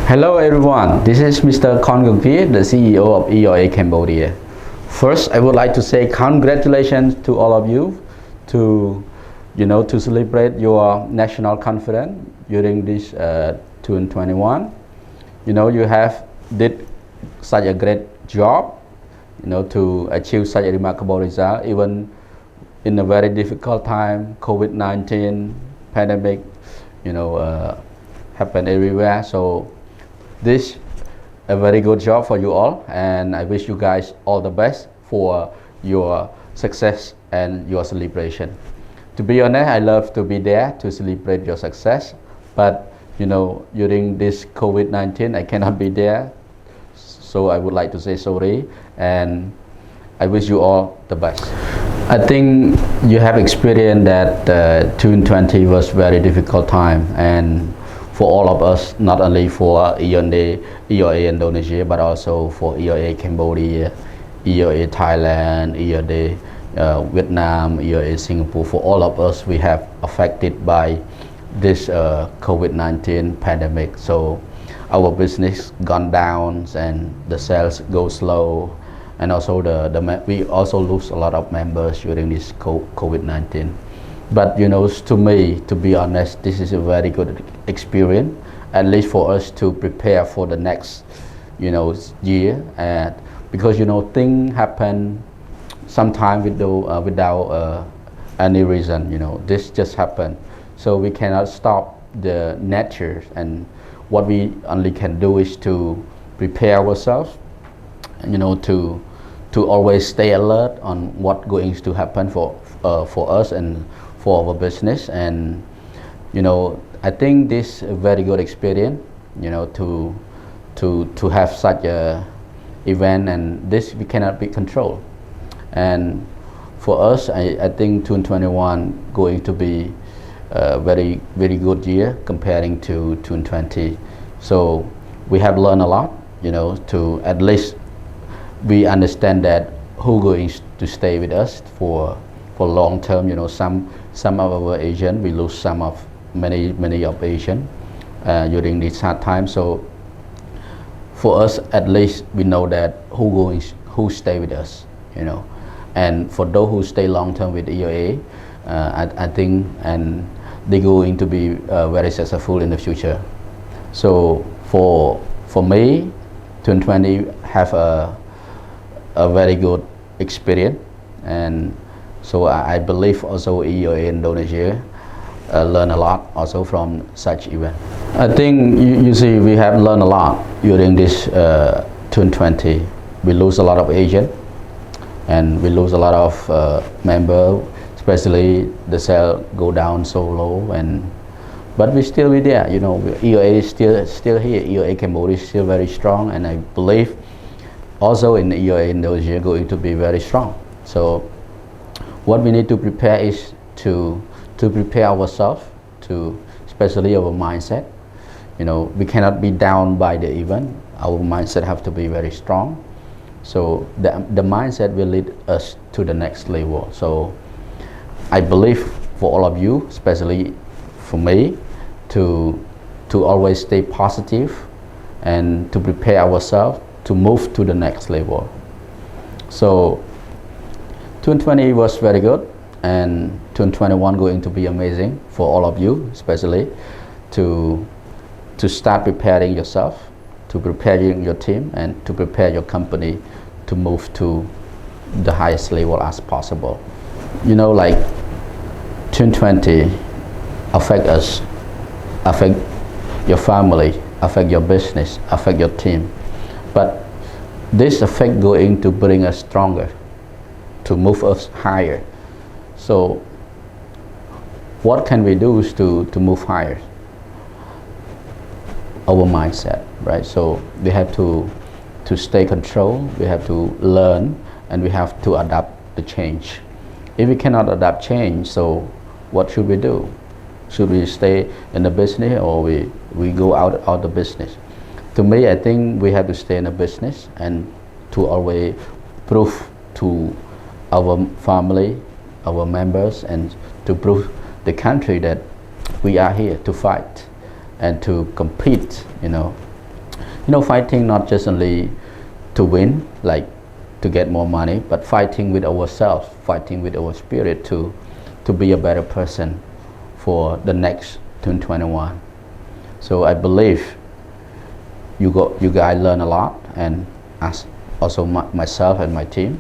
Hello everyone, this is Mr. Kungkea, the CEO of EOA Cambodia. First, I would like to say congratulations to all of you to celebrate your national conference during this 2021. You have did such a great job, to achieve such a remarkable result, even in a very difficult time. COVID-19 pandemic, happened everywhere. So this a very good job for you all, and I wish you guys all the best for your success and your celebration. To be honest, I love to be there to celebrate your success, but during this COVID-19 I cannot be there, so I would like to say sorry, and I wish you all the best. I think you have experienced that 2020 was very difficult time, and for all of us, not only for EOA Indonesia, but also for EOA Cambodia, EOA Thailand, EOA Vietnam, EOA Singapore. For all of us, we have affected by this COVID-19 pandemic. So our business gone down and the sales go slow, and also we also lose a lot of members during this COVID-19. But to me, to be honest, this is a very good experience, at least for us to prepare for the next year. And because things happen sometimes without any reason. This just happened, so we cannot stop the nature, and what we only can do is to prepare ourselves, to always stay alert on what going to happen for us and for our business. And I think this is a very good experience, to have such a event, and this we cannot be controlled. And for us, I think 2021 going to be a very good year comparing to 2020. So we have learned a lot, to at least we understand that who going to stay with us for long term. Some of our Asian, we lose many of Asian during this hard time. So for us, at least we know that who stay with us, and for those who stay long term with EOA, I think, and they're going to be very successful in the future. So for me, 2020 have a very good experience, and so I believe also EOA Indonesia learn a lot also from such event. I think you see we have learned a lot during this 2020. We lose a lot of agents, and we lose a lot of members, especially the sale go down so low, but we still be there. EOA is still here. EOA Cambodia is still very strong, and I believe also in EOA Indonesia going to be very strong. So what we need to prepare is to prepare ourselves, especially our mindset. We cannot be down by the event. Our mindset have to be very strong. So the mindset will lead us to the next level. So I believe for all of you, especially for me, to always stay positive and to prepare ourselves to move to the next level. So 2020 was very good, and 2021 going to be amazing for all of you, especially to start preparing yourself, to prepare your team, and to prepare your company to move to the highest level as possible. Like 2020 affect us, affect your family, affect your business, affect your team, but this effect going to bring us stronger, to move us higher. So what can we do is to move higher? Our mindset, right? So we have to stay control, we have to learn, and we have to adapt the change. If we cannot adapt change, so what should we do? Should we stay in the business, or we go out the business? To me, I think we have to stay in the business and to always prove to our family, our members, and to prove the country that we are here to fight and to compete, Fighting not just only to win, like to get more money, but fighting with ourselves, fighting with our spirit to be a better person for the next 2021. So I believe you guys learn a lot, and as also myself and my team.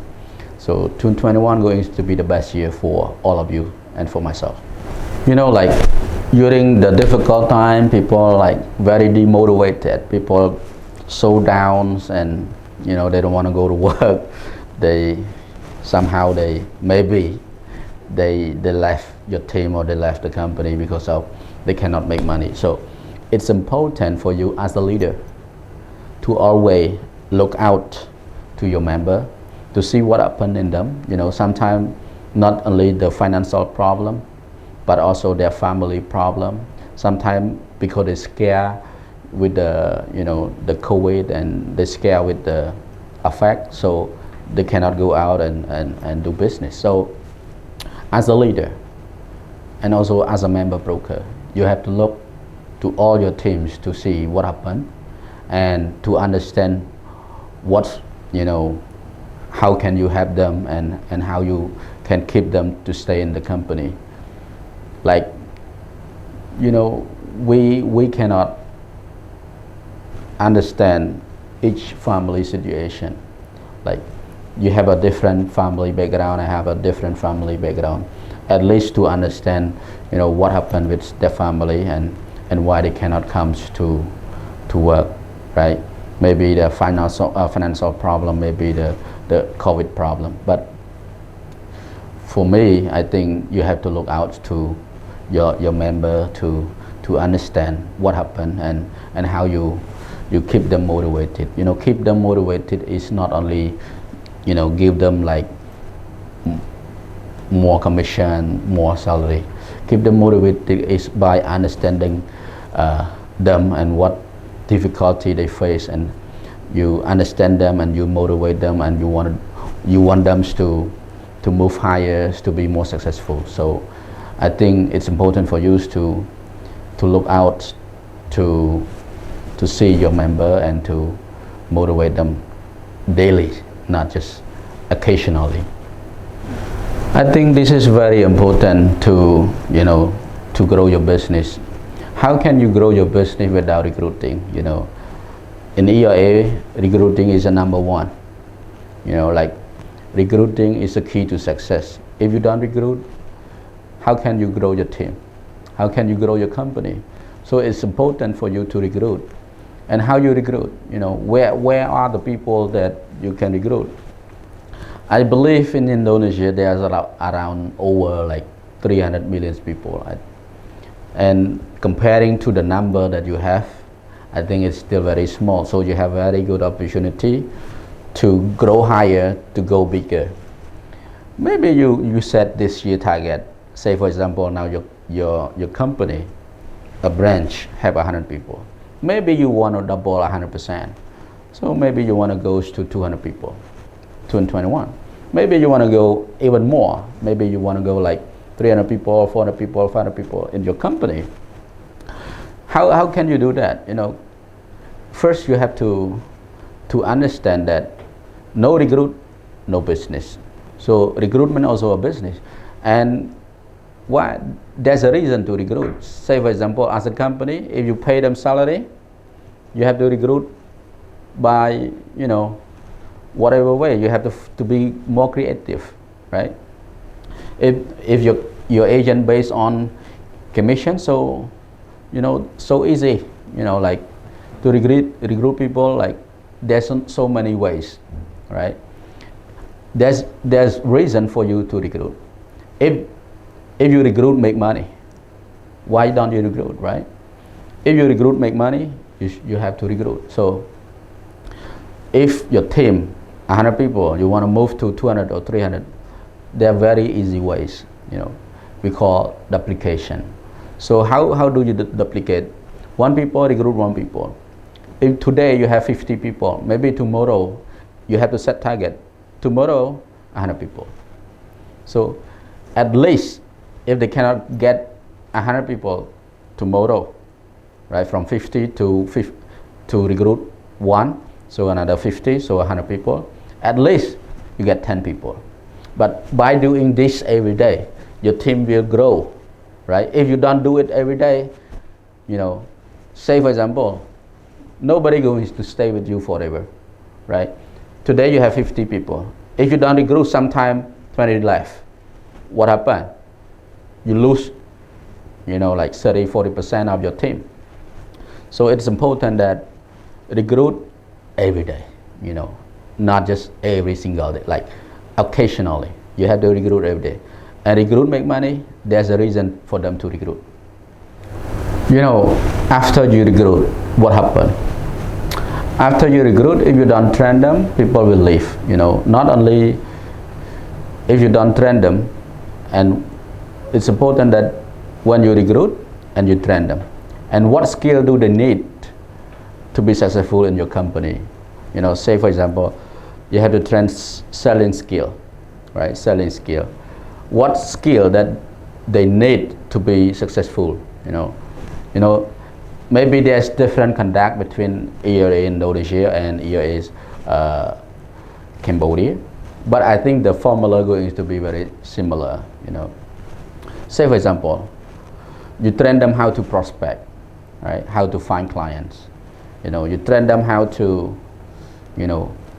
So 2021 going to be the best year for all of you and for myself. Like during the difficult time, people like very demotivated, people so down, and they don't want to go to work. They maybe they left your team, or they left the company because of they cannot make money. So it's important for you as a leader to always look out to your member, to see what happened in them. Sometimes not only the financial problem, but also their family problem. Sometimes because they scare with the the COVID, and they scare with the effect, so they cannot go out and do business. So as a leader and also as a member broker, you have to look to all your teams to see what happened, and to understand what how can you help them, and how you can keep them to stay in the company. Like we cannot understand each family situation. Like you have a different family background, I have a different family background, at least to understand what happened with their family, and why they cannot come to work, right? Maybe the financial problem, maybe the COVID problem. But for me, I think you have to look out to your member to understand what happened, and how you keep them motivated. Keep them motivated is not only give them like more commission, more salary. Keep them motivated is by understanding them and what difficulty they face, and you understand them, and you motivate them, and you want them to move higher, to be more successful. So I think it's important for you to look out to see your member, and to motivate them daily, not just occasionally. I think this is very important to grow your business. How can you grow your business without recruiting? In ERA, recruiting is the number one. Like recruiting is the key to success. If you don't recruit, how can you grow your team? How can you grow your company? So it's important for you to recruit. And how you recruit? Where are the people that you can recruit? I believe in Indonesia there's around over like 300 million people, and comparing to the number that you have, I think it's still very small. So you have very good opportunity to grow higher, to go bigger. Maybe you set this year target. Say for example, now your company, a branch, have 100 people. Maybe you want to double 100%. So maybe you want to go to 200 people, 221. Maybe you want to go even more. Maybe you want to go like 300 people, 400 people, 500 people in your company. How can you do that? First you have to understand that no recruit, no business. So recruitment also a business, and why? There's a reason to recruit. Say for example, as a company, if you pay them salary, you have to recruit by whatever way. You have to be more creative, right? If your agent based on commission, so so easy, like to recruit people, like there's so many ways, right? There's reason for you to recruit. If you recruit make money, why don't you recruit, right? If you recruit make money, you have to recruit. So if your team 100 people, you want to move to 200 or 300, there are very easy ways. We call duplication. So how do you duplicate? One people recruit one people. If today you have 50 people, maybe tomorrow you have to set target. Tomorrow 100 people. So at least if they cannot get 100 people tomorrow, right, from 50 to recruit one, so another 50, so 100 people. At least you get 10 people. But by doing this every day, your team will grow, right? If you don't do it every day, say for example, nobody going to stay with you forever, right? Today you have 50 people. If you don't recruit, sometime 20 left. What happened? You lose, like 30-40% of your team. So it's important that recruit every day, not just every single day, like occasionally. You have to recruit every day. And recruit make money, there's a reason for them to recruit. After you recruit, what happened? After you recruit, if you don't train them, people will leave. Not only if you don't train them, and it's important that when you recruit and you train them, and what skill do they need to be successful in your company? Say for example, you have to train selling skill, right? Selling skill. What skill that they need to be successful? Maybe there's different conduct between ERA Indonesia and ERA Cambodia, but I think the formula going to be very similar. Say for example, you train them how to prospect, right? How to find clients. You train them how to,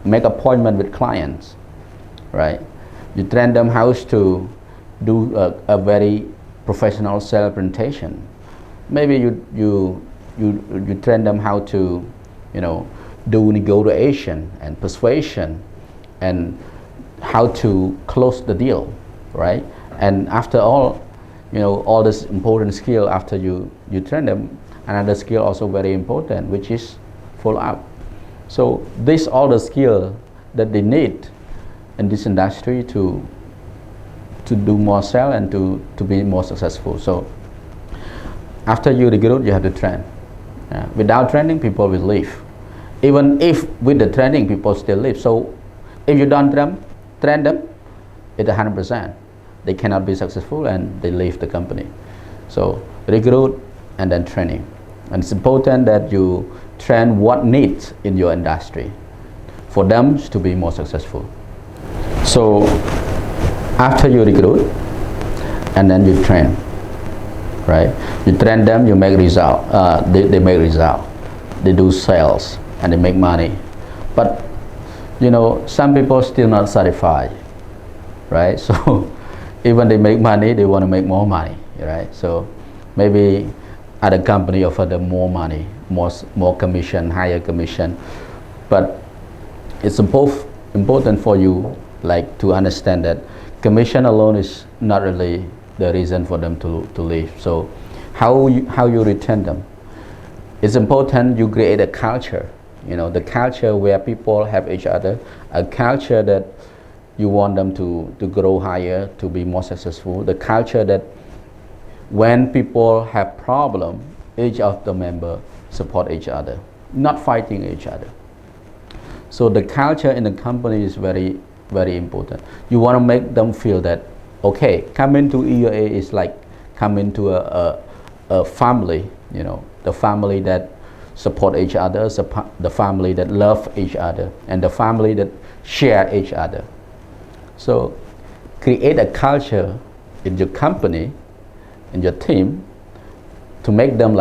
make appointment with clients, right? You train them how to do a very professional sales presentation. Maybe you train them how to, do negotiation and persuasion, and how to close the deal, right? And after all, all this important skill, after you train them, another skill also very important, which is follow up. So these all the skill that they need in this industry to do more sell and to be more successful. So after you recruit, you have to train. Without training, people will leave. Even if with the training, people still leave. So if you don't train them, it's 100%. They cannot be successful and they leave the company. So recruit and then training. And it's important that you train what needs in your industry for them to be more successful. So after you recruit and then you train, right? You train them, you make result. They make result. They do sales and they make money. But some people still not satisfied, right? So even they make money, they want to make more money, right? So maybe other company offer them more money, more commission, higher commission. But it's important for you to understand that commission alone is not really the reason for them to leave. So how you retain them? It's important you create a culture, the culture where people have each other, a culture that you want them to grow higher, to be more successful, the culture that when people have problem, each of the member support each other, not fighting each other. So the culture in the company is very, very important. You want to make them feel that, okay, coming to EUA is like coming to a family, the family that support each other, the family that love each other, and the family that share each other. So create a culture in your company, in your team, to make them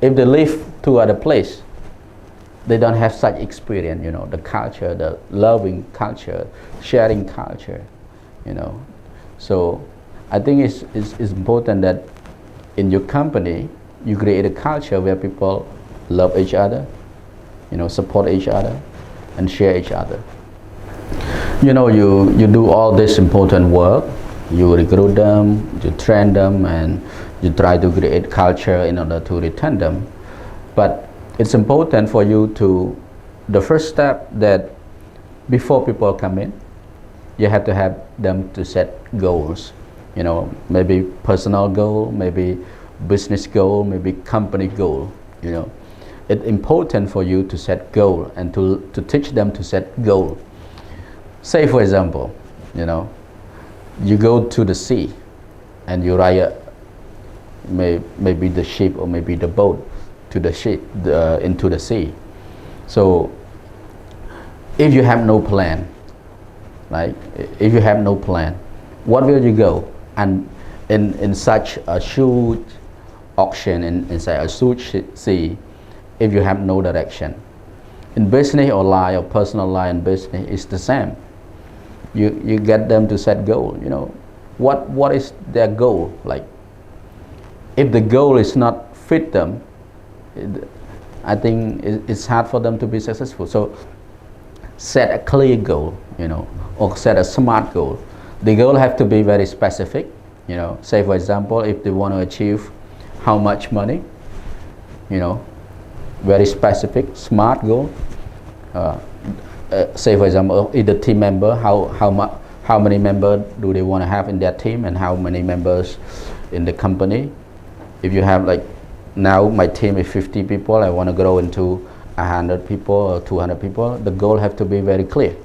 if they live to other place, they don't have such experience, the culture, the loving culture, sharing culture, So I think it's important that in your company, you create a culture where people love each other, support each other, and share each other. You do all this important work, you recruit them, you train them, and you try to create culture in order to retain them. But it's important for you the first step that before people come in, you have to have them to set goals, maybe personal goal, maybe business goal, maybe company goal, It's important for you to set goal and to teach them to set goal. Say for example, you go to the sea and you ride maybe the ship or maybe the boat to the ship into the sea. So if you have no plan, right? If you have no plan, what will you go? And in such a huge auction, inside a huge sea, if you have no direction. In business or life or personal life and business, it's the same. You get them to set goal. You know, what is their goal? Like, if the goal is not fit them, I think it's hard for them to be successful. So set a clear goal, you know, or set a smart goal. The goal have to be very specific. You know, say for example, if they want to achieve how much money, you know, very specific, smart goal. Say for example, if the team member, how many members do they want to have in their team, and how many members in the company. If you have like, now my team is 50 people, I want to grow into 100 people or 200 people, the goal have to be very clear.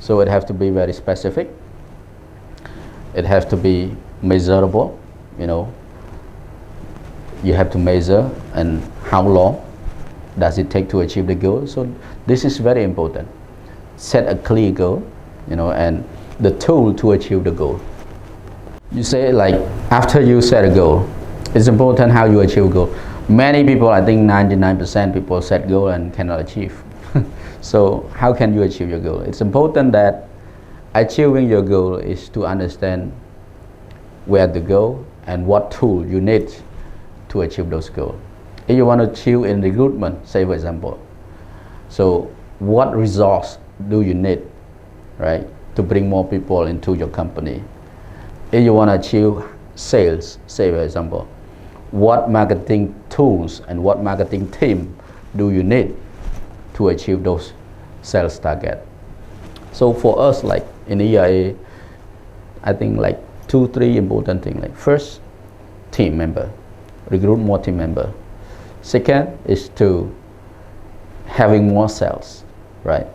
So it have to be very specific. It has to be measurable, you know. You have to measure, and how long does it take to achieve the goal. So this is very important. Set a clear goal, you know, and the tool to achieve the goal. You say, like, after you set a goal, it's important how you achieve a goal. Many people, I think 99% people set goal and cannot achieve. So how can you achieve your goal? It's important that achieving your goal is to understand where to go and what tool you need to achieve those goals. If you want to achieve in recruitment, say for example, so what resource do you need, right, to bring more people into your company? If you want to achieve sales, say for example, what marketing tools and what marketing team do you need to achieve those sales target? So for us, like in EIA, I think like 2-3 important things. Like, first, team member, recruit more team member. Second is to having more sales, right?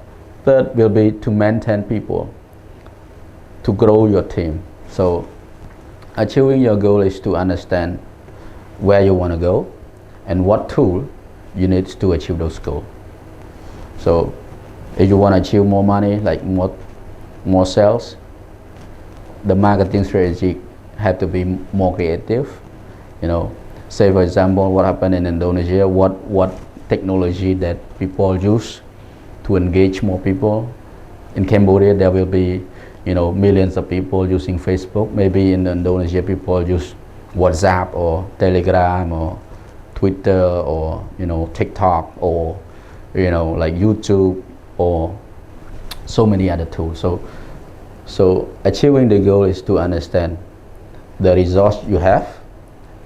Third will be to maintain people, to grow your team. So achieving your goal is to understand where you want to go and what tool you need to achieve those goals. So if you want to achieve more money, like more sales, the marketing strategy have to be more creative. You know, say for example, what happened in Indonesia, what technology that people use to engage more people. In Cambodia, there will be, you know, millions of people using Facebook. Maybe in Indonesia, people use WhatsApp or Telegram or Twitter or, you know, TikTok or, you know, like YouTube or so many other tools. So achieving the goal is to understand the resource you have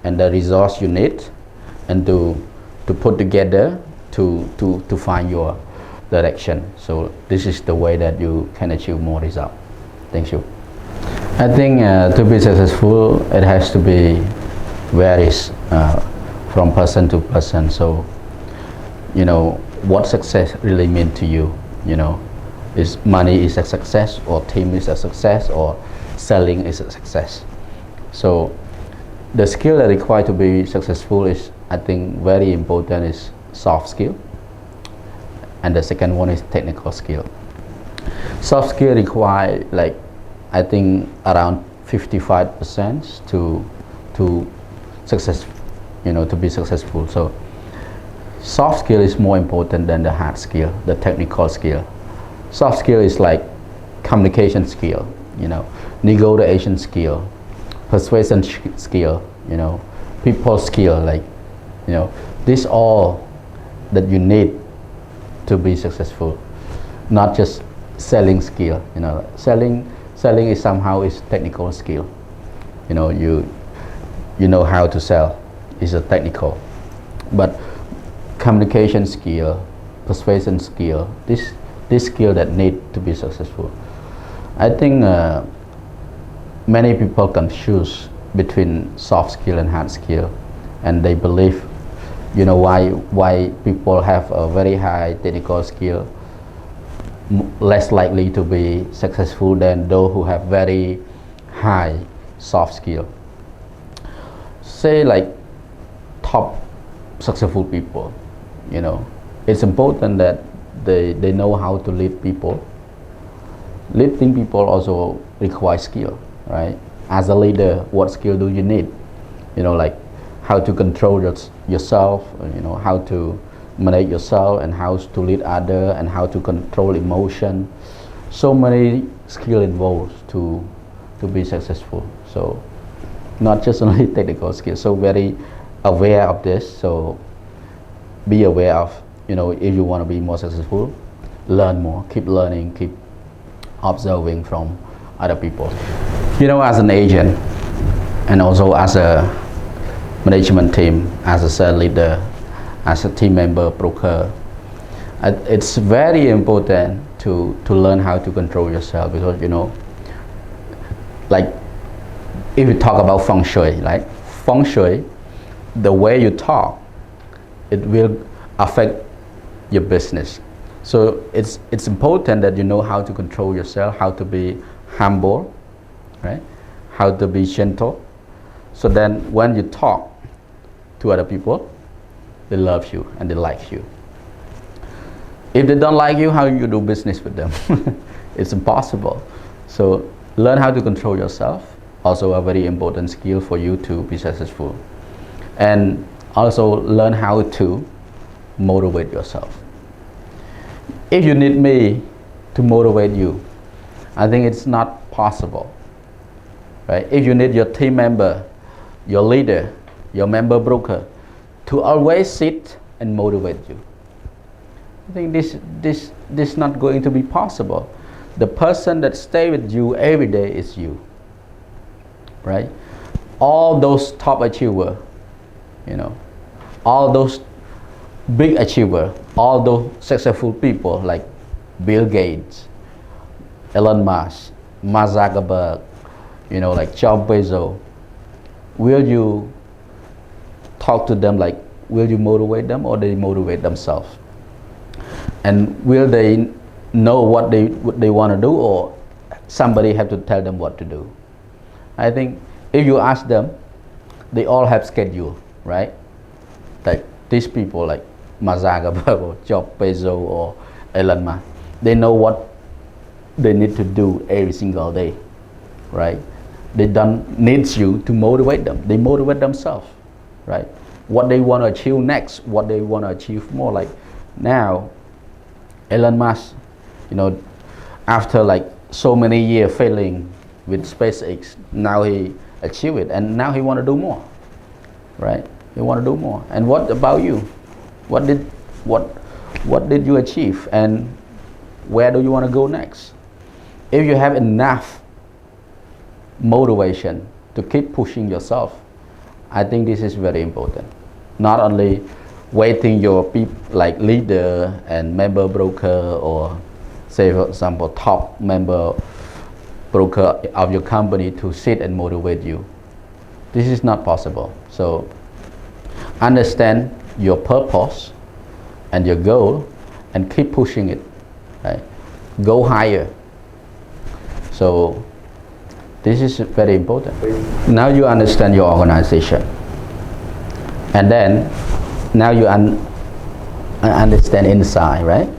and the resource you need, and to put together to find your direction. So this is the way that you can achieve more result. Thank you. I think to be successful, it has to be varies from person to person. So, you know, what success really mean to you? You know, is money is a success, or team is a success, or selling is a success? So the skill that required to be successful is, I think, very important is soft skill, and the second one is technical skill. Soft skill require, like, I think around 55% to success, you know, to be successful. So soft skill is more important than the hard skill, the technical skill. Soft skill is like communication skill, you know, negotiation skill, persuasion skill, you know, people skill, like, you know, this all that you need to be successful. Not just selling skill, you know. Selling is somehow is technical skill. You know, you know how to sell is a technical, but communication skill, persuasion skill, this skill that need to be successful. I think many people confuse between soft skill and hard skill, and they believe, you know, why people have a very high technical skill less likely to be successful than those who have very high soft skill. Say like top successful people, you know, it's important that they know how to lead people. Leading people also requires skill, right? As a leader, what skill do you need? Like how to control yourself, how to manage yourself, and how to lead others, and how to control emotion. So many skill involved to be successful. So not just only technical skills. So very aware of this. So be aware of, if you want to be more successful, learn more, keep learning, keep observing from other people. As an agent and also as a management team, as a sales leader, as a team member, broker, it's very important to learn how to control yourself, because like if you talk about feng shui, the way you talk, it will affect your business. So it's important that you know how to control yourself, how to be humble, right? How to be gentle. So then when you talk to other people, they love you and they like you. If they don't like you, how you do business with them? It's impossible. So learn how to control yourself, also a very important skill for you to be successful. And also learn how to motivate yourself. If you need me to motivate you, I think it's not possible, right? If you need your team member, your leader, your member broker to always sit and motivate you, I think this not going to be possible. The person that stay with you every day is you, right? All those top achiever, all those big achiever, all those successful people like Bill Gates, Elon Musk, Mark Zuckerberg, like Jeff Bezos, will you talk to them like, will you motivate them, or they motivate themselves? And will they know what they want to do, or somebody have to tell them what to do? I think if you ask them, they all have schedule, right? Like these people like Mark Zuckerberg or Jeff Bezos or Elon Musk, they know what they need to do every single day, right? They don't need you to motivate them. They motivate themselves, right? What they want to achieve next, what they want to achieve more. Like now, Elon Musk, after like so many years failing with SpaceX, now he achieved it, and now he want to do more, right? He want to do more. And what about you? What did you achieve, and where do you want to go next? If you have enough motivation to keep pushing yourself, I think this is very important. Not only waiting your people like leader and member broker, or say for example top member broker of your company to sit and motivate you. This is not possible. So understand your purpose and your goal and keep pushing it, right? Go higher. So this is very important. Now you understand your organization, and then now you understand inside, right?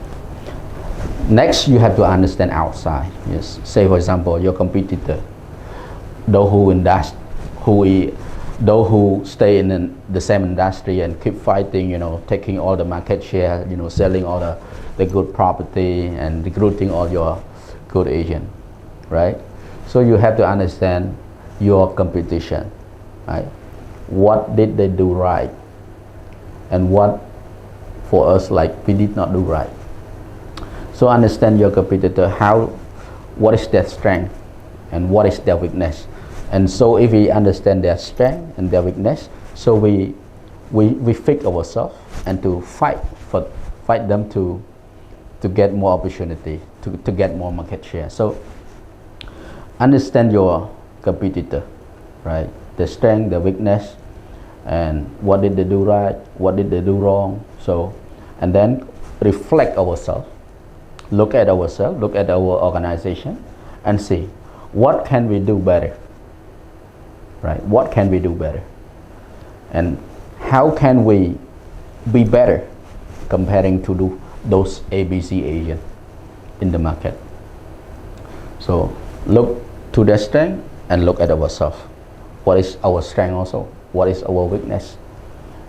Next you have to understand outside. Yes. Say for example your competitor, those who stay in the same industry and keep fighting, taking all the market share, selling all the good property and recruiting all your good agent, right? So you have to understand your competition, right? What did they do right, and what for us like we did not do right. So understand your competitor, what is their strength and what is their weakness. And so if we understand their strength and their weakness, so we fix ourselves and to fight them to get more opportunity, to get more market share. So understand your competitor, right? The strength, the weakness, and what did they do right, what did they do wrong. So, and then reflect ourselves, look at ourselves, look at our organization, and see what can we do better, right? What can we do better, and how can we be better comparing to those ABC agents in the market. So look to their strength and look at ourselves. What is our strength also? What is our weakness?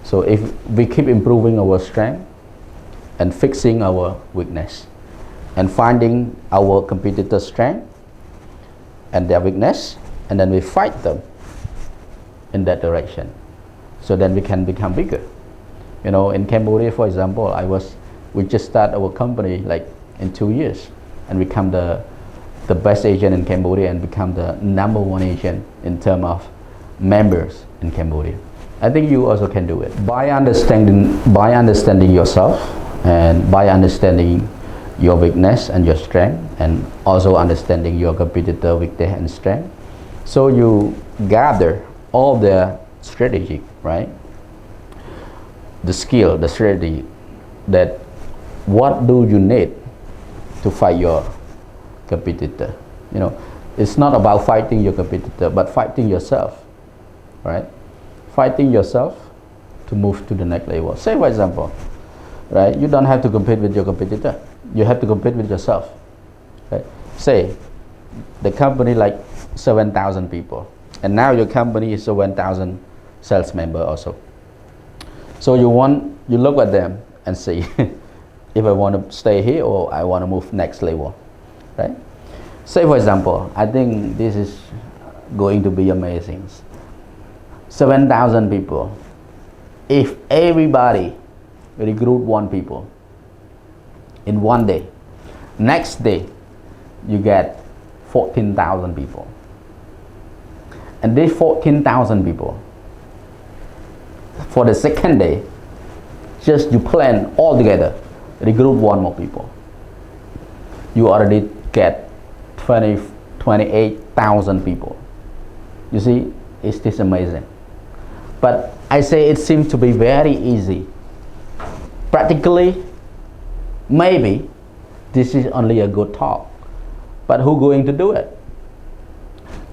So if we keep improving our strength and fixing our weakness and finding our competitor's strength and their weakness, and then we fight them in that direction, so then we can become bigger. In Cambodia, for example, we just started our company like in 2 years and become the best agent in Cambodia and become the #1 agent in terms of members in Cambodia. I think you also can do it by understanding yourself and by understanding your weakness and your strength, and also understanding your competitor weakness and strength. So you gather all the strategy, right? The skill, the strategy, that what do you need to fight your competitor. It's not about fighting your competitor, but fighting yourself, right? Fighting yourself to move to the next level. Say, for example, right? You don't have to compete with your competitor. You have to compete with yourself, right? Say, the company like 7,000 people, and now your company is 1,000 sales member also. So you look at them and see if I want to stay here or I want to move next level, right? Say, for example, I think this is going to be amazing. 7,000 people. If everybody recruit 1 people in 1 day, next day you get 14,000 people. And these 14,000 people, for the second day, just you plan all together, recruit 1 more people. You already get 28,000 people. You see, it's this amazing. But I say it seems to be very easy. Practically, maybe this is only a good talk, but who's going to do it?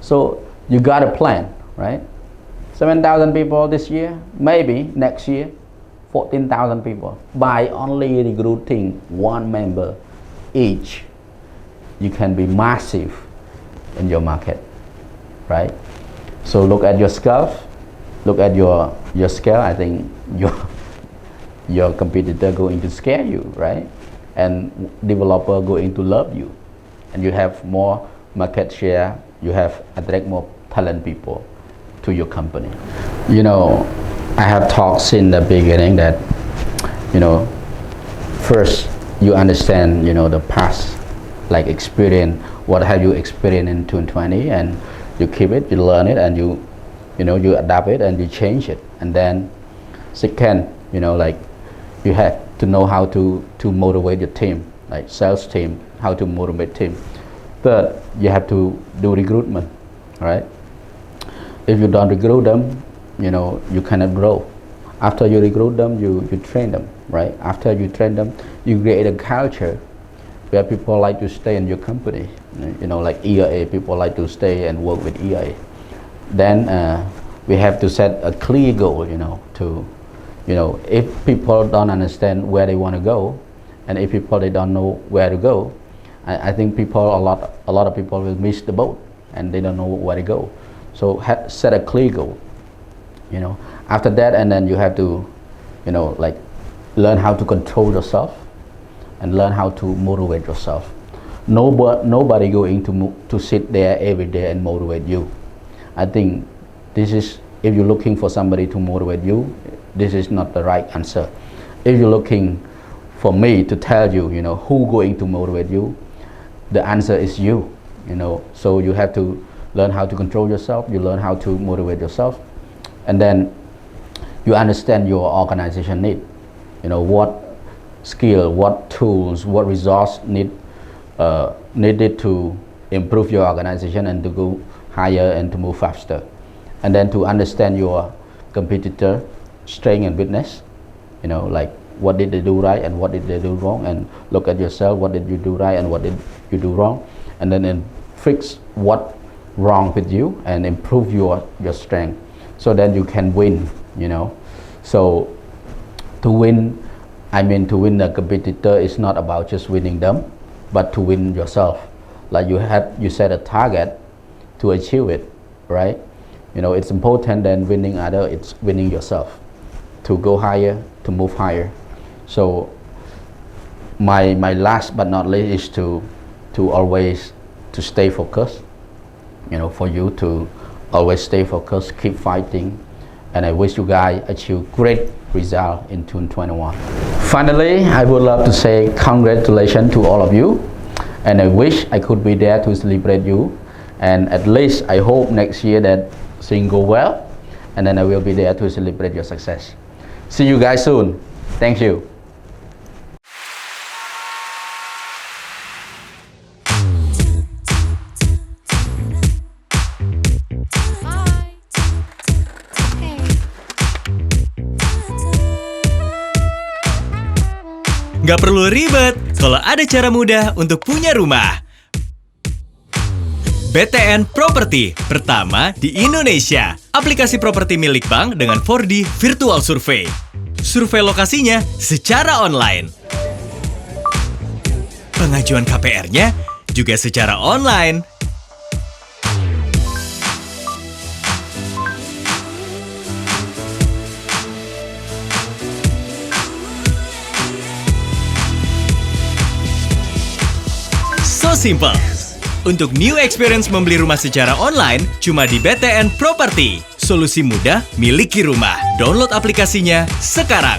So you got a plan, right? 7,000 people this year, maybe next year 14,000 people. By only recruiting 1 member each, you can be massive in your market, right? So look at your skill, look at your scale. I think your competitor going to scare you, right? And developer going to love you, and you have more market share. You have attract more talent people to your company. I have talked in the beginning that first you understand the past, like experience, what have you experienced in 2020, and you keep it, you learn it, and you adapt it and you change it. And then second, like you have to know how to motivate your team, like sales team, how to motivate team. Third, you have to do recruitment, right? If you don't recruit them, you cannot grow. After you recruit them, you train them, right? After you train them, you create a culture where people like to stay in your company. Like EIA, people like to stay and work with EIA. Then we have to set a clear goal, if people don't understand where they want to go, and if people they don't know where to go, I think a lot of people will miss the boat and they don't know where to go. So set a clear goal, after that, and then you have to like learn how to control yourself and learn how to motivate yourself. Nobody going to sit there every day and motivate you. I think this is, if you're looking for somebody to motivate you, this is not the right answer. If you're looking for me to tell you, who going to motivate you, the answer is you. So you have to learn how to control yourself, you learn how to motivate yourself, and then you understand your organization need. What skill, what tools, what resource needed to improve your organization and to go higher and to move faster. And then to understand your competitor strength and weakness, like what did they do right and what did they do wrong, and look at yourself, what did you do right and what did you do wrong, and then fix what wrong with you and improve your strength, so then you can win. So to win I mean, to win a competitor is not about just winning them, but to win yourself. Like you set a target to achieve it, right? You know, it's important than winning other. It's winning yourself to go higher, to move higher. So my last but not least is to always to stay focused. You know, for you to always stay focused, keep fighting, and I wish you guys achieve great result in 2021. Finally, I would love to say congratulations to all of you, and I wish I could be there to celebrate you, and at least I hope next year that things go well, and then I will be there to celebrate your success. See you guys soon. Thank you. Gak perlu ribet kalau ada cara mudah untuk punya rumah. BTN Property pertama di Indonesia. Aplikasi properti milik bank dengan 4D Virtual Survey. Survei lokasinya secara online. Pengajuan KPR-nya juga secara online. So simple. Untuk new experience membeli rumah secara online, cuma di BTN Property. Solusi mudah miliki rumah. Download aplikasinya sekarang.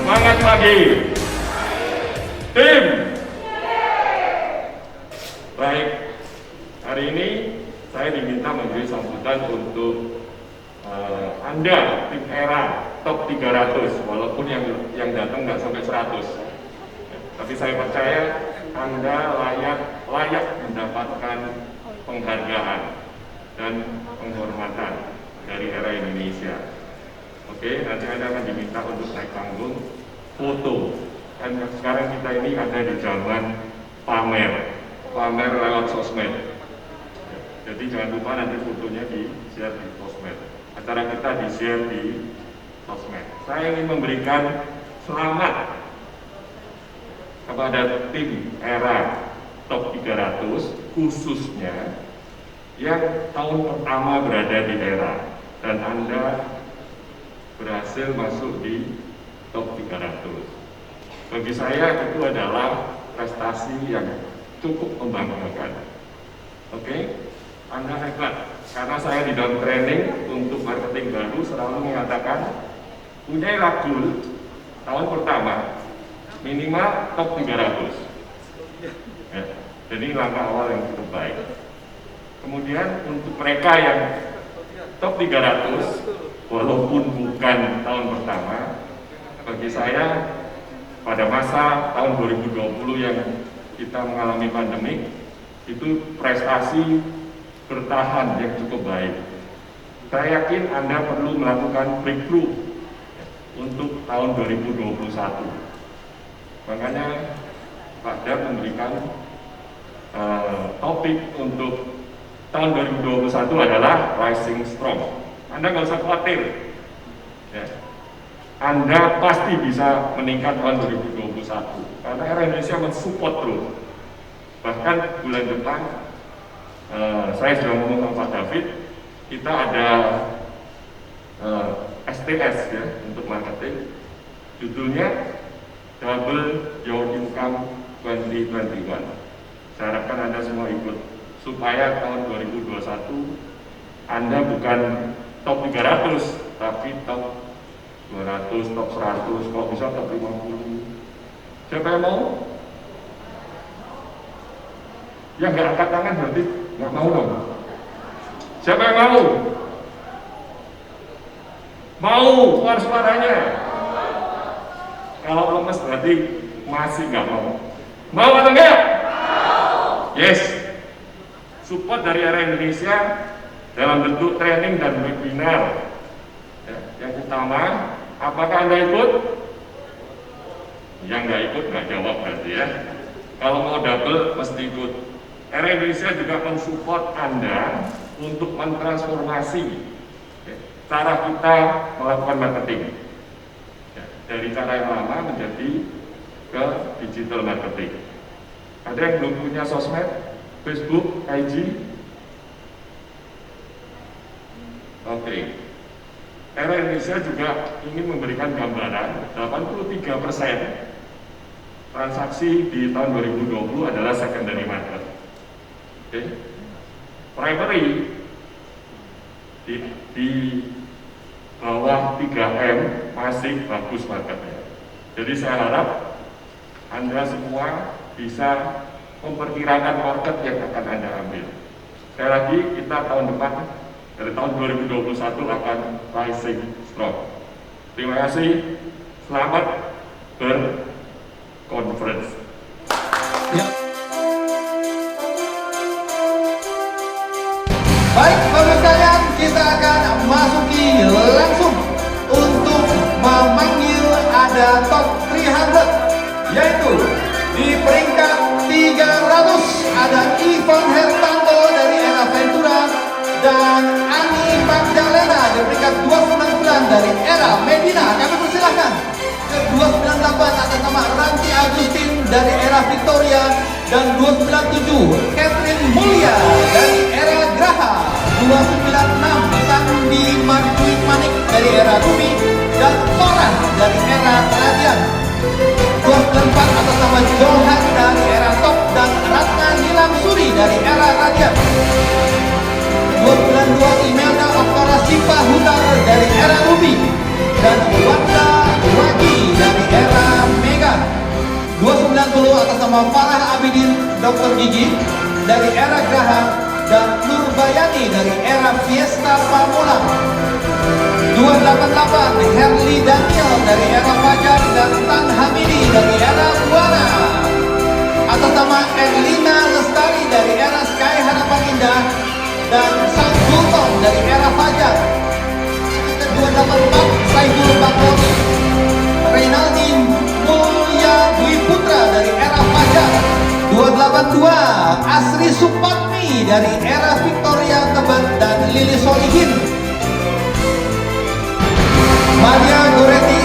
Semangat pagi, tim. Baik, hari ini saya diminta memberi sambutan untuk Anda, tim era top 300, walaupun yang datang nggak sampai 100. Tapi saya percaya Anda layak mendapatkan penghargaan dan penghormatan dari era Indonesia. Oke, nanti Anda akan diminta untuk naik panggung, foto. Dan sekarang kita ini ada di zaman pamer lewat sosmed. Jadi jangan lupa nanti fotonya di-share di sosmed. Acara kita di-share di sosmed. Saya ingin memberikan selamat kepada tim era top 300, khususnya yang tahun pertama berada di era. Dan Anda berhasil masuk di top 300. Bagi saya itu adalah prestasi yang cukup membanggakan. Oke, Anda hebat. Karena saya di dalam training untuk marketing baru selalu mengatakan punya goal tahun pertama minimal top 300. Ya, jadi langkah awal yang cukup baik. Kemudian untuk mereka yang top 300, walaupun bukan tahun pertama, bagi saya pada masa tahun 2020 yang kita mengalami pandemik, itu prestasi bertahan yang cukup baik. Saya yakin Anda perlu melakukan breakthrough untuk tahun 2021. Makanya Pak Dap memberikan topik untuk tahun 2021 adalah Rising Strong. Anda nggak usah khawatir, ya. Anda pasti bisa meningkat tahun 2021 karena era Indonesia mensupport terus. Bahkan bulan depan saya sudah ngomong sama Pak David, kita ada STS ya untuk marketing, judulnya Double Your Income 2021. Saya harapkan Anda semua ikut supaya tahun 2021 Anda bukan top 300, tapi top 200, top 100, kalau bisa top 50. Siapa yang mau? Yang nggak angkat tangan berarti nggak mau dong. Siapa yang mau? Mau, suaranya. Kalau lemes berarti masih nggak mau. Mau atau enggak? Yes. Support dari era Indonesia dalam bentuk training dan webinar. Ya, yang utama, apakah Anda ikut? Yang nggak ikut nggak jawab berarti ya. Kalau mau double mesti ikut. Era Indonesia juga mensupport Anda untuk mentransformasi cara kita melakukan marketing dari cara yang lama menjadi ke digital marketing. Ada yang belum punya sosmed, Facebook, IG? Oke. Era Indonesia juga ingin memberikan gambaran 83% transaksi di tahun 2020 adalah secondary market. Oke. Primary di bawah 3M masih bagus marketnya. Jadi saya harap Anda semua bisa memperkirakan market yang akan Anda ambil. Sekali lagi, kita tahun depan dari tahun 2021 akan rising strong. Terima kasih, selamat berkonferensi. Ya. Baik, Bapak sekalian, kita akan masuki langsung untuk memanggil ada top 300, yaitu di peringkat 300 ada Ivan Hertanto dari era Ventura dan Ani Magdalena di peringkat 299 dari era Medina. Kami persilahkan ke 298 atas nama Ranti Agustin dari era Victoria dan 297 Catherine Mulia dari era Graha, 296 Sandi Markwin Manik dari era Rumi dan Soran dari era Radian, 294 atas nama Johan dari era Top dan Ratna Nilam Suri dari era Radian, 292 Imelda Oktora Sipa Hutar dari era Ruby dan Wanda Wagi dari era Mega, 290 atas nama Farah Abidin Dr. Gigi dari era Graha dan Nurbayani dari era Fiesta Pamulang, 288 Herli Daniel dari era Fajar dan Tan Hamidi dari era Buana, atas nama Erlina Lestari dari era Sky Harapan Indah dan Sang Gultom dari era Fajar, 284 Saiful Bakoni, Reynaldi Mulya Dwi Putra dari era Fajar, 282 Asri Supatmi dari era Victoria Tebet dan Lili Solihin, Maria Goreti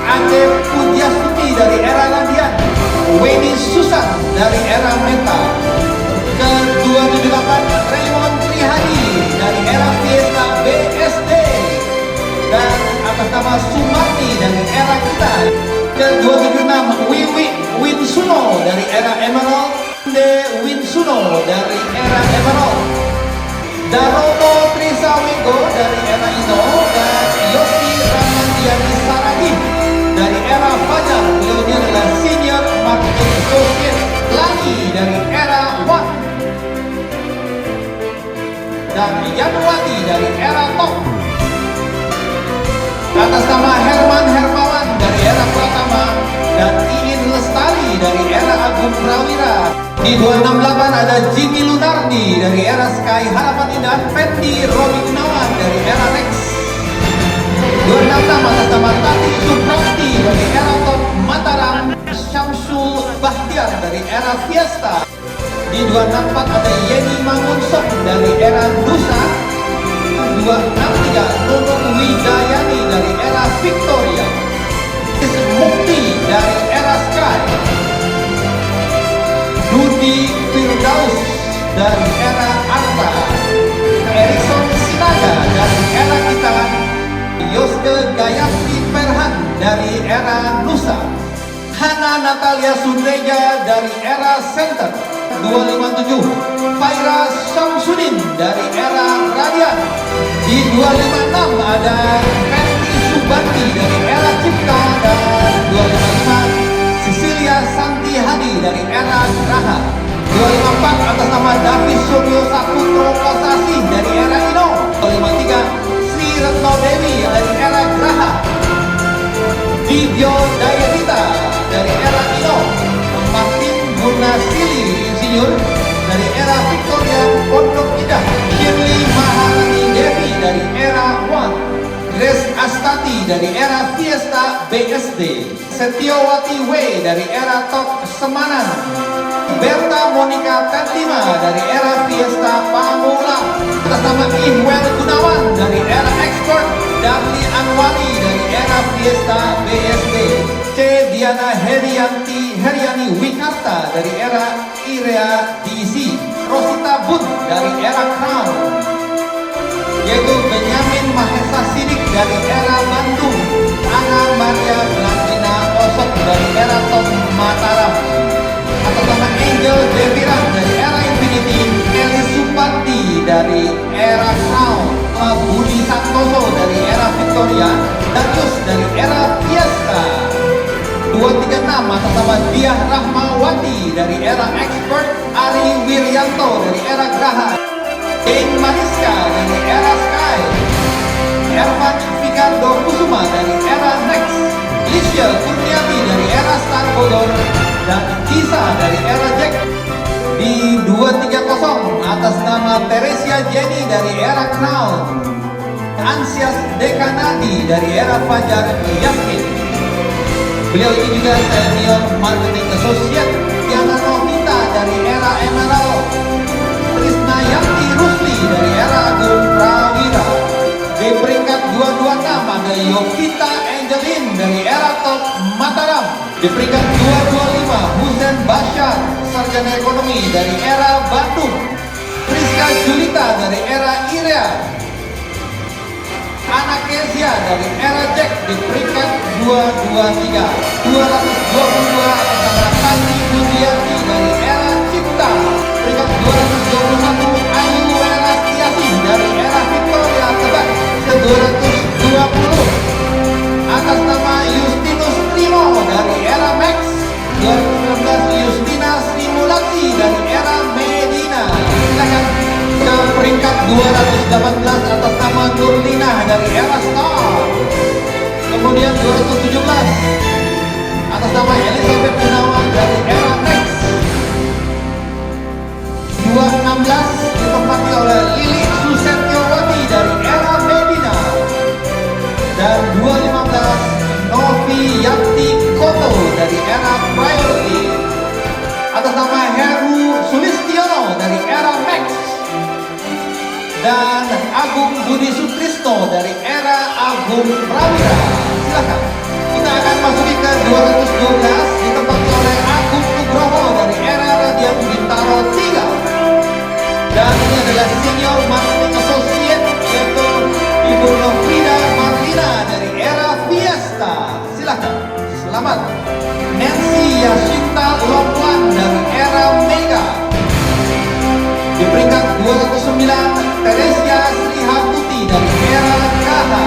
Ade Pujastuti dari era Landian, Weni Susan dari era Meta, ke 278 Raymond Trihadi dari era Fiesta BSD dan atas nama Sumarni dari era kita, ke 276 Wiwi Winsuno dari era Emerald, De Winsuno dari era Emerald, Darono Trisawigo dari era Ino dan Yosi Ramandiani Saragi dari era Fajar. Beliau adalah Senior Marketing Associate Lani dari era One dan Yanuwati dari era Top, atas nama Herman Hermawan dari era Pratama dan Iin Lestari dari era Agung Prawira. Di 268 ada Jimmy Lunardi dari era Sky Harapan Indah, Fendi Robi Gunawan dari era Rex, 266 atas nama Tati Suprapti dari era Top Mataram, Syamsul Bahtiar dari era Fiesta. Di 264 ada Yeni Mangunsok dari era Nusa, 263 Nunung Widayani dari era Victoria, Mukti dari era Sky, Dudi Firdaus dari era Arta, Erikson Sinaga dari era kita, Yoske Gayatri Perhan dari era Nusa, Hana Natalia Sundreja dari era Center, 257 Faira Samsudin dari era Radian. Di 256 ada Fendi Subandi dari era Cipta dan 255 Cecilia Santi Hadi dari era Graha, 254 atas nama David Suryo Saputro Kosasi dari era Ino, 253 Sri Retno Dewi dari era Graha, Video Dayarita dari era Ino, Martin Gunasili Insinyur dari era Victoria Pondok Indah, Shirley Maha Astati dari era Fiesta BSD, Setiawati W dari era Top Semanan, Berta Monica Tatima dari era Fiesta Pamulang, atas nama Ihwel Gunawan dari era Expert, Darli Anwari dari era Fiesta BSD, C. Diana Heriani Wikarta dari era Irea DC, Rosita Bun dari era Crown, yaitu Benyamin Mahesa Sidik dari era Bandung, Ana Maria Blandina Osok dari era Top Mataram, atas nama Angel Deviran dari era Infinity, Eli Supati dari era Crown, Budi Santoso dari era Victoria, Darius dari era Fiesta 236, atas nama Diah Rahmawati dari era Expert, Ari Wiryanto dari era Graha, Jane Mariska dari era Sky, Ervan Fikardo Kusuma dari era Next, Lisha Kurniati dari era Star Bogor, dan Kisa dari era Jack. Di 230 atas nama Teresia Jenny dari era Crown, Ansias Dekanadi dari era Fajar Yasmin. Beliau ini juga Senior Marketing Associate. Diana Novita dari era Emerald, Trisna Yanti Rusli dari era Agung Prawira. Di peringkat 226 ada Yovita Angelin dari era Top Mataram. Di peringkat 225 Husen Bashar, Sarjana Ekonomi dari era Bandung. Priska Julita dari era Irea. Ana Kezia dari era Jack di peringkat 223. 222 atas nama Tati Budiati dari era Cipta. Peringkat 221 Ayu Werastiasi dari era Victoria Tebak. Ke 220 atas nama Justinus Trimo dari era Max. 219 Justina Simulasi dari era Medina. Silakan ke peringkat 218 atas nama Nurlina dari era Star. Kemudian 217 atas nama Elizabeth Gunawan dari era Next. 216 ditempati oleh Lili Susetiawati dari era Medina. Dan 215 Novi Yanti Koto dari era Priority atas nama Heru Sulistiono dari era Max. Dan Agung Budi Sutrisno dari era Agung Prawira. Silakan. Kita akan masuki ke 212 ditempati oleh Agung Nugroho dari era Radian Bintaro 3. Dan ini adalah Senior Marketing Associate, yaitu Ibu Novida Marlina dari era Fiesta. Silakan. Selamat. Nancy Yasinta Longwan dari era Mega. Di peringkat 209 Teresia Srihaputi dari era Kaha.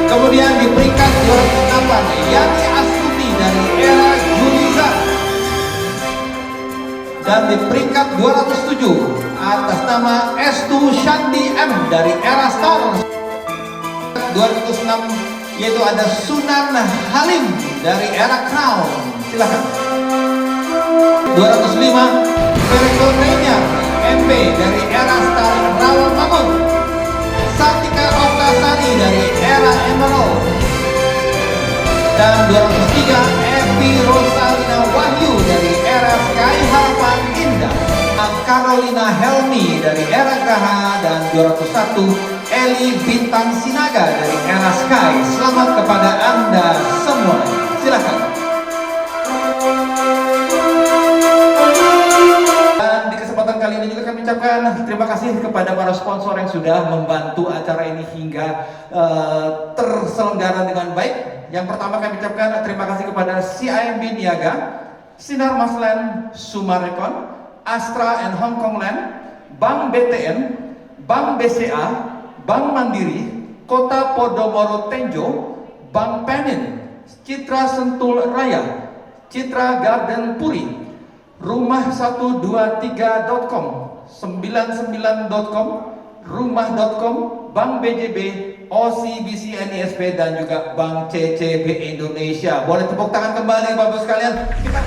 Kemudian di peringkat 208 Yani Astuti dari era Juliza. Dan di peringkat 207 atas nama Estu Shandi M dari era Star. 206 yaitu ada Sunan Halim dari era Crown. Silakan. 205 Perekonomian MB dari era Star Rawamangun. Satika Oktasari dari era Emerald. Dan 203 Evi Rosalina Wahyu dari era Sky Harapan Indah. Carolina Helmi dari era Graha. Dan 201 Eli Bintang Sinaga dari era Sky. Selamat kepada Anda semua. Silakan. Kali ini juga kami ucapkan terima kasih kepada para sponsor yang sudah membantu acara ini hingga terselenggara dengan baik. Yang pertama kami ucapkan terima kasih kepada CIMB Niaga, Sinar Masland Sumarekon, Astra and Hong Kong Land, Bank BTN, Bank BCA, Bank Mandiri, Kota Podomoro Tenjo, Bank Penin, Citra Sentul Raya, Citra Garden Puri, Rumah123.com, 99.com, Rumah.com, Bank BJB, OCBC NISP, dan juga Bank CCB Indonesia. Boleh tepuk tangan kembali Bapak sekalian. Kita